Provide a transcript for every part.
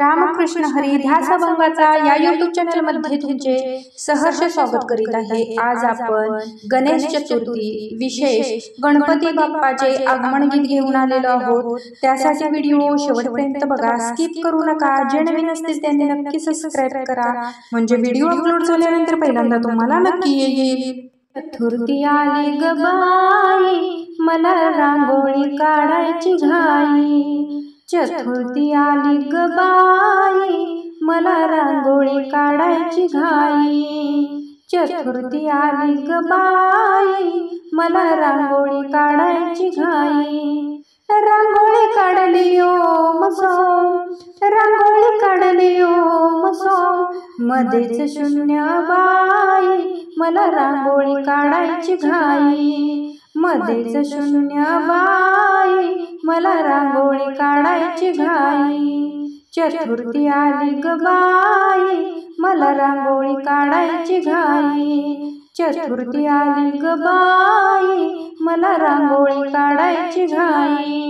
रामकृष्ण हरी ध्यास अभंगाचा या YouTube channel मध्ये तुमचे सहर्ष स्वागत करीत आहे। आज आपण गणेश चतुर्थी विशेष गणपती बाप्पाचे आगमन गीत घेऊन आलेलो आहोत। त्यासाठी व्हिडिओ शेवटपर्यंत बघा, स्किप करू नका। जे नवीन असतील त्यांनी नक्की सबस्क्राइब करा, म्हणजे व्हिडिओ अपलोड झाल्यानंतर पहिल्यांदा तुम्हाला नक्की येईल। चतुर्थी आली ग बाई, मला रांगोळी काढायची घाई। चतुर्थी आली ग बाई, मला रांगोळी काढायची घाई। चतुर्थी आली ग बाई, मला रांगोळी काढायची घाई। रांगोळी काढली ओम सोम, रांगोळी काढली ओम सोम, मध्येच शून्य बाई, मला रांगोळी काढायची घाई। मध्येच शून्य बाई, मला रांगोळी काढायची घाई। चतुर्थी आली ग बाई, मला रांगोळी काढायची घाई। चतुर्थी आली ग बाई, मला रांगोळी काढायची घाई।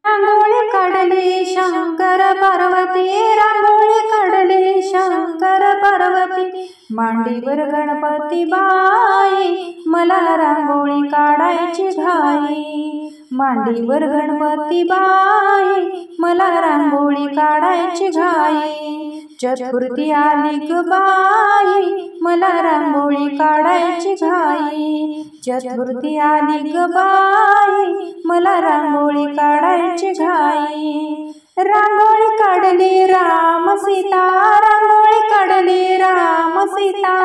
रांगोळी काढली शंकर पार्वती, रांगोळी काढली शंकर पार्वती, मांडीवर गणपती बाई, मला रांगोळी काढायची घाई। मांडीवर गणपती बाई, मला रांगोळी काढायची घाई। चतुर्थी आली ग बाई, मला रांगोळी काढायची घाई। चतुर्थी आली ग बाई, मला रांगोळी काढायची घाई। रांगोळी काढली राम सीता, रांगोळी काढली राम सीता,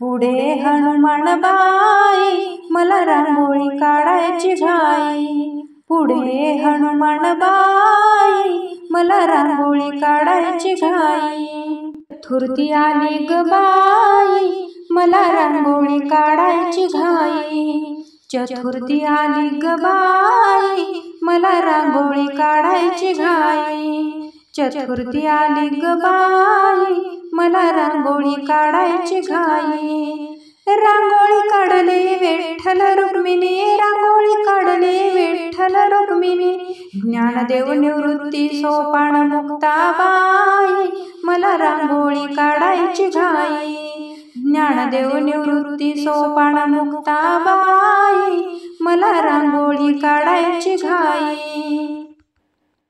पुढे हनुमान बाई, मला रांगोळी काढायची घाई। पुढे हनुमान बाई, मला रांगोळी काढायची घाई। चतुर्थी आली ग बाई, मला रांगोळी काढायची घाई। चतुर्थी आली ग बाई, मला रांगोळी काढायची घाई। चतुर्थी आली ग बाई, मला रांगोळी काढायची घाई। रांगोळी काढली विठ्ठल रुक्मिणी, रांगोळी काढली विठ्ठल रुक्मिणी, ज्ञानदेव निवृत्ती सोपान मुक्ताबाई, मला रांगोळी काढायची घाई। ज्ञानदेव निवृत्ती सोपान मुक्ताबाई, मला रांगोळी काढायची घाई।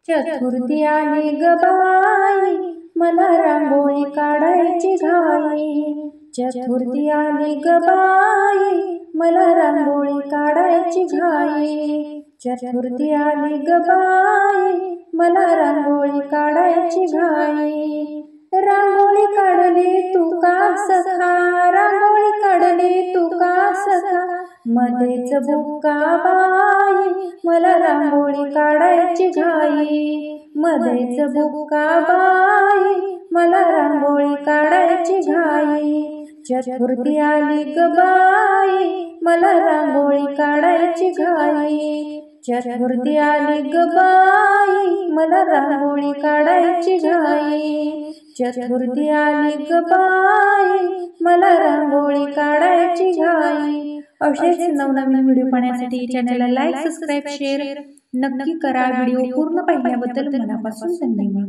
चतुर्थी आली ग बाई, मला रांगोळी काढायची घाई। चतुर्थी आली ग बाई, मला रांगोळी काढायची घाई। चतुर्थी आली ग बाई, मला रांगोळी काढायची घाई। रांगोळी काढली तुका सखा, रांगोळी काढली तुका सखा, मध्येच बुक्का बाई, मला रांगोळी काढायची घाई। मध्येच बुक्का बाई, मला रांगोळी काढायची घाई। चतुर्थी आली ग बाई, मला रांगोळी काढायची घाई। चतुर्थी आली ग बाई, मला रांगोळी काढायची घाई। चतुर्थी आली ग बाई, मला रांगोळी काढायची घाई। असेच नवनवीन व्हिडिओ पाहण्यासाठी चॅनलला लाईक, सबस्क्राइब, शेअर नक्की करा। व्हिडिओ पूर्ण पाहिल्याबद्दल मनापासून धन्यवाद।